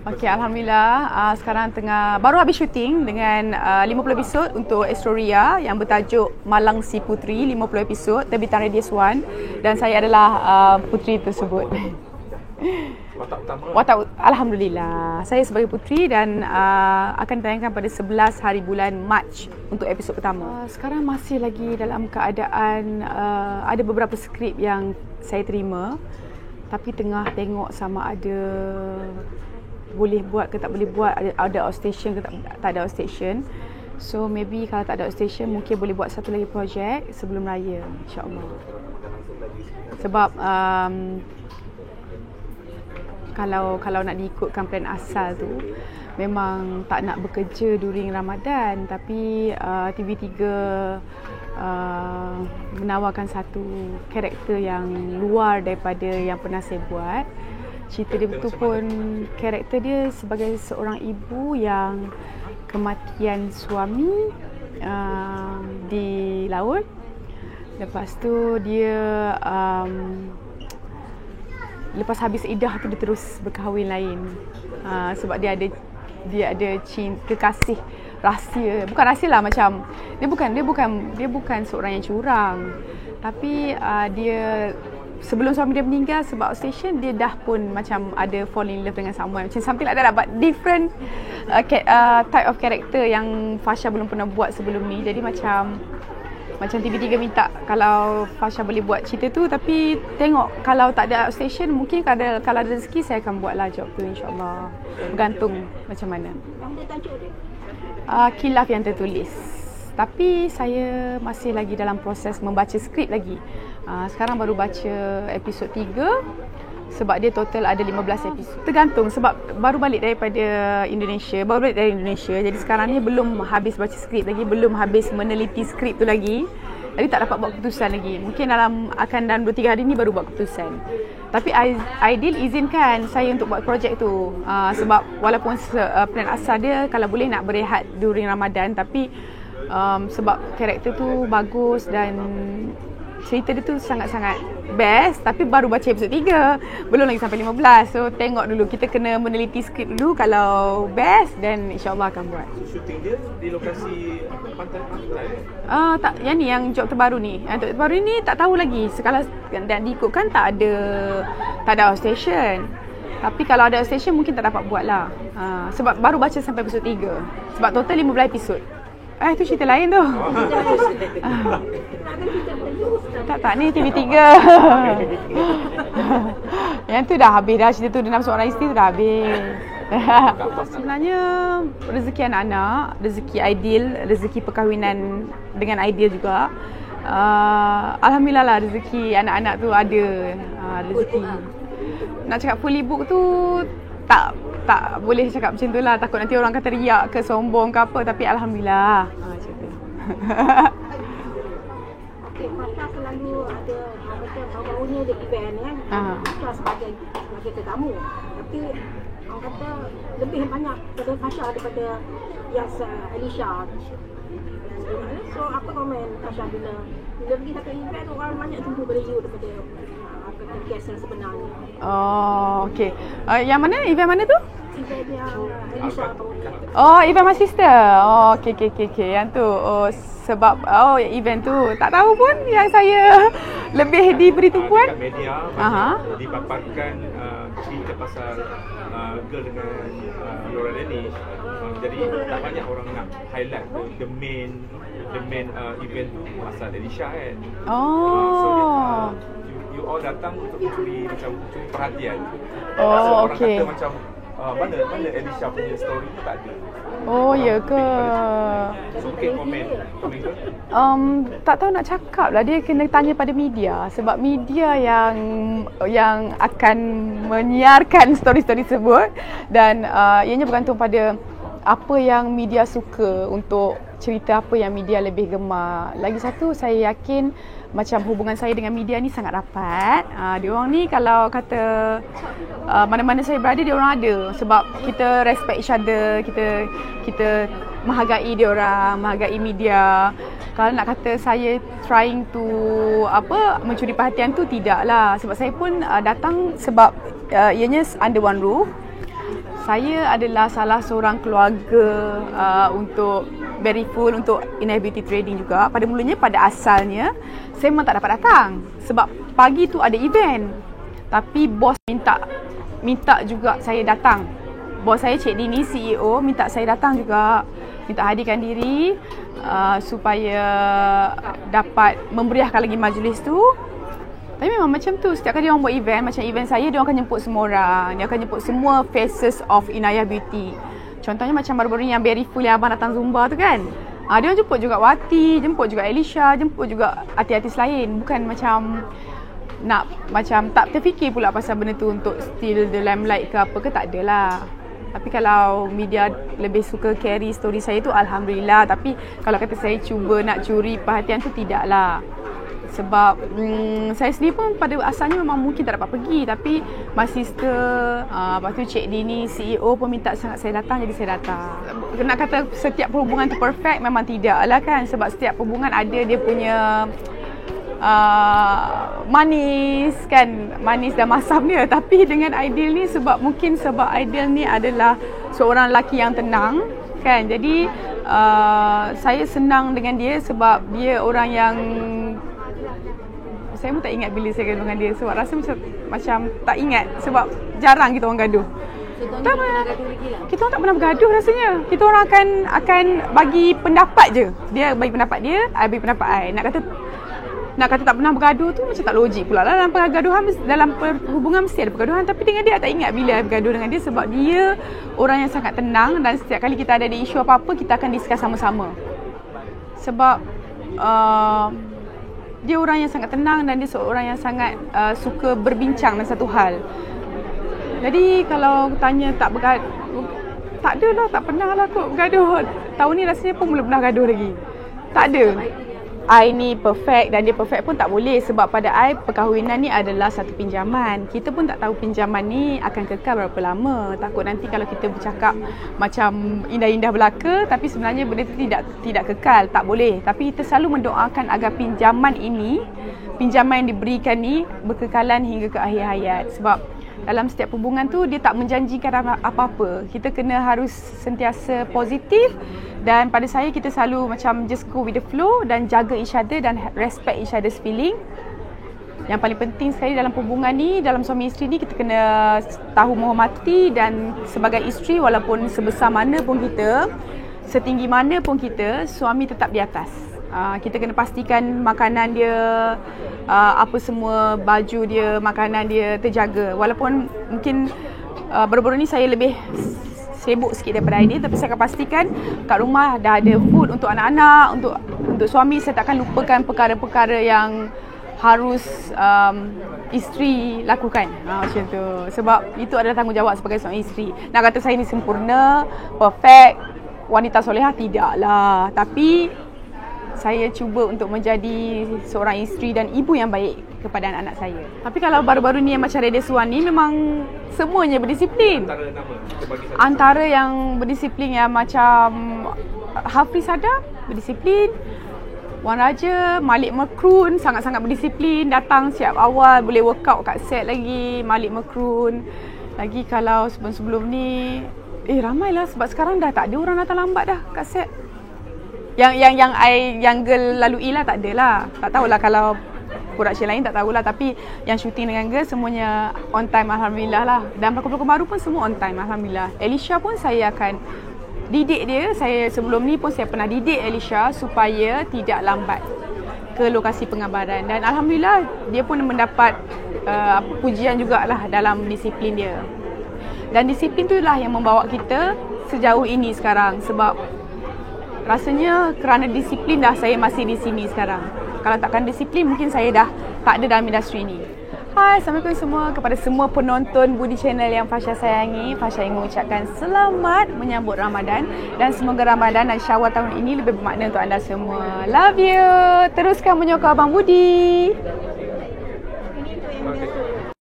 Okey, Alhamdulillah sekarang baru habis syuting dengan 50 episod untuk Astroria yang bertajuk Malang Si Putri, 50 episod terbitan Radius One, dan saya adalah putri tersebut. Watak Alhamdulillah, saya sebagai putri dan akan ditayangkan pada 11 hari bulan Mac untuk episod pertama. Sekarang masih lagi dalam keadaan ada beberapa skrip yang saya terima, tapi tengah tengok sama ada boleh buat ke tak boleh buat, ada outstation ke tak ada outstation. So maybe kalau tak ada outstation mungkin boleh buat satu lagi projek sebelum raya, insya-Allah. Sebab kalau nak diikutkan plan asal tu memang tak nak bekerja during Ramadan, tapi TV3 menawarkan satu karakter yang luar daripada yang pernah saya buat. Cerita dia betul pun, karakter dia sebagai seorang ibu yang kematian suami di laut. Lepas tu dia lepas habis iddah tu dia terus berkahwin lain. Sebab dia ada kekasih rahsia. Bukan rahsia lah, macam dia bukan seorang yang curang. Tapi dia sebelum suami dia meninggal sebab outstation, dia dah pun macam ada fall in love dengan someone, macam something like that lah, but different type of character yang Fasha belum pernah buat sebelum ni. Jadi macam TV3 minta kalau Fasha boleh buat cerita tu, tapi tengok kalau tak ada outstation mungkin kalau ada rezeki saya akan buat lah job tu, insyaAllah. Bergantung macam mana. Khilaf yang tertulis. Tapi saya masih lagi dalam proses membaca skrip lagi. Sekarang baru baca episod 3 sebab dia total ada 15 episod. Tergantung sebab baru balik dari Indonesia. Jadi sekarang ni belum habis baca skrip lagi, belum habis meneliti skrip tu lagi. Jadi tak dapat buat keputusan lagi. Mungkin dalam 2-3 hari ni baru buat keputusan. Tapi Aidil izinkan saya untuk buat projek tu. Sebab walaupun plan asal dia kalau boleh nak berehat during Ramadan, tapi sebab karakter tu bagus dan cerita dia tu sangat-sangat best, tapi baru baca episod 3, belum lagi sampai 15. So tengok dulu, kita kena meneliti skrip dulu. Kalau best then insya-Allah akan buat. Shooting dia di lokasi pantai? Tak, yang job terbaru ni. Yang terbaru ni tak tahu lagi. Sekala dan diikutkan tak ada outstation. Tapi kalau ada outstation mungkin tak dapat buat lah. Sebab baru baca sampai episod 3. Sebab total 15 episod. Itu cerita lain tu. Tak ni TV3. Yang tu dah habis dah, cerita tu Denam Seorang Isteri tu dah habis. Sebenarnya rezeki anak-anak, rezeki Aidil, rezeki perkahwinan dengan Aidil juga. Alhamdulillah lah rezeki anak-anak tu ada. Rezeki nak cakap fully book tu tak boleh cakap macam tu lah. Takut nanti orang kata riak ke sombong ke apa. Tapi Alhamdulillah. Macam tu. Okay, Fasha selalu ada baru-baru ni ada event kan. Fasha sebagai tetamu. Tapi orang kata lebih banyak pada Fasha daripada Alisha. So apa komen Fasha bila pergi satu event, orang banyak tunggu pada you daripada guest yang sebenarnya. Oh, okey. Yang mana? Event mana tu? Event yang Alisha. Event My Sister. Okey. Yang tu. Sebab event tu tak tahu pun yang saya lebih diberi tumpuan. Kat media dipaparkan cerita pasal girl dengan Laura Danish. Jadi tak banyak orang nak highlight the main event pasal Alisha kan. So you all datang untuk mencuri perhatian. So, orang kata macam mana Alisha punya story tu tak ada. Ya ke? So mungkin komen ke? Tak tahu nak cakap lah, dia kena tanya pada media. Sebab media yang akan menyiarkan story-story tersebut. Dan ianya bergantung pada apa yang media suka, untuk cerita apa yang media lebih gemar. Lagi satu, saya yakin macam hubungan saya dengan media ni sangat rapat. Diorang ni kalau kata mana-mana saya berada, diorang ada. Sebab kita respect each other, kita menghargai diorang, menghargai media. Kalau nak kata saya trying to mencuri perhatian tu, tidaklah. Sebab saya pun datang sebab ianya under one roof. Saya adalah salah seorang keluarga untuk Very Full, untuk Inaya Beauty Trading juga. Pada mulanya, pada asalnya, saya memang tak dapat datang sebab pagi tu ada event. Tapi bos minta juga saya datang. Bos saya, Cik Dini, CEO, minta saya datang juga, minta hadirkan diri supaya dapat memeriahkan lagi majlis tu. Tapi memang macam tu, setiap kali orang buat event, macam event saya, dia akan jemput semua orang. Dia akan jemput semua faces of Inaya Beauty. Contohnya macam baru-baru ni yang Very Full yang abang datang Zumba tu kan. Dia orang jemput juga Wati, jemput juga Elisha, jemput juga artis-artis lain. Bukan macam nak macam tak terfikir pula pasal benda tu untuk steal the limelight ke apa ke, tak adalah. Tapi kalau media lebih suka carry story saya tu, Alhamdulillah. Tapi kalau kata saya cuba nak curi perhatian tu, tidaklah. Sebab saya sendiri pun pada asalnya memang mungkin tak dapat pergi. Tapi my sister, lepas tu Cik Dini, CEO pun minta sangat saya datang, jadi saya datang. Nak kata setiap perhubungan tu perfect, memang tidak lah kan. Sebab setiap perhubungan ada dia punya manis kan, manis dan masam dia. Tapi dengan Aidil ni, sebab Aidil ni adalah seorang lelaki yang tenang kan. Jadi saya senang dengan dia sebab dia orang yang saya pun tak ingat bila saya gaduh dengan dia. Sebab rasa macam tak ingat. Sebab jarang kita orang gaduh. Kita orang tak pernah bergaduh rasanya. Kita orang akan bagi pendapat je. Dia bagi pendapat dia, I bagi pendapat I. Nak kata tak pernah bergaduh tu macam tak logik pula lah. Dalam pergaduhan, dalam perhubungan mesti ada pergaduhan. Tapi dengan dia tak ingat bila I bergaduh dengan dia. Sebab dia orang yang sangat tenang. Dan setiap kali kita ada isu apa-apa, kita akan discuss sama-sama. Sebab dia orang yang sangat tenang dan dia seorang yang sangat suka berbincang dalam satu hal. Jadi kalau tanya tak bergaduh, tak ada lah, tak pernah lah kot bergaduh. Tahun ni rasanya pun belum pernah gaduh lagi. Tak ada. I ni perfect dan dia perfect pun tak boleh. Sebab pada I, perkahwinan ni adalah satu pinjaman. Kita pun tak tahu pinjaman ni akan kekal berapa lama. Takut nanti kalau kita bercakap macam indah-indah belaka, tapi sebenarnya benda tu tidak kekal. Tak boleh. Tapi kita selalu mendoakan agar pinjaman yang diberikan ni berkekalan hingga ke akhir hayat. Sebab dalam setiap hubungan tu dia tak menjanjikan apa-apa. Kita kena harus sentiasa positif. Dan pada saya, kita selalu macam just go with the flow dan jaga each other dan respect each other's feeling. Yang paling penting sekali dalam hubungan ni, dalam suami isteri ni, kita kena tahu menghormati. Dan sebagai isteri, walaupun sebesar mana pun kita, setinggi mana pun kita, suami tetap di atas. Kita kena pastikan makanan dia, apa semua, baju dia, makanan dia terjaga. Walaupun mungkin baru-baru ni saya lebih sibuk sikit daripada ini, tapi saya akan pastikan kat rumah dah ada food untuk anak-anak, untuk suami. Saya tak akan lupakan perkara-perkara yang harus isteri lakukan. Macam tu. Sebab itu adalah tanggungjawab sebagai seorang isteri. Nak kata saya ni sempurna, perfect, wanita solehah, tidaklah. Tapi saya cuba untuk menjadi seorang isteri dan ibu yang baik kepada anak-anak saya. Tapi kalau baru-baru ni yang macam Radia Suwan ni, memang semuanya berdisiplin. Antara yang berdisiplin yang macam Hafiz Sadam, berdisiplin. Wan Raja, Malik Makrun sangat-sangat berdisiplin. Datang siap awal, boleh workout kat set lagi. Malik Makrun. Lagi kalau sebelum-sebelum ni, ramailah sebab sekarang dah tak ada orang datang lambat dah kat set. Yang girl lalui lah, tak adalah. Tak tahulah kalau production lain, tak tahulah. Tapi yang shooting dengan girl semuanya on time, Alhamdulillah lah. Dan pelakon-pelakon baru pun semua on time, Alhamdulillah. Elisha pun saya akan didik dia. Saya sebelum ni pun saya pernah didik Elisha supaya tidak lambat ke lokasi pengambaran. Dan Alhamdulillah dia pun mendapat pujian jugalah dalam disiplin dia. Dan disiplin tu lah yang membawa kita sejauh ini sekarang. Sebab rasanya kerana disiplin dah saya masih di sini sekarang. Kalau takkan disiplin, mungkin saya dah tak ada dalam industri ni. Hai, Assalamualaikum semua. Kepada semua penonton Budi Channel yang Fasha sayangi, Fasha ingin mengucapkan selamat menyambut Ramadan. Dan semoga Ramadan dan Syawal tahun ini lebih bermakna untuk anda semua. Love you. Teruskan menyokong Abang Budi.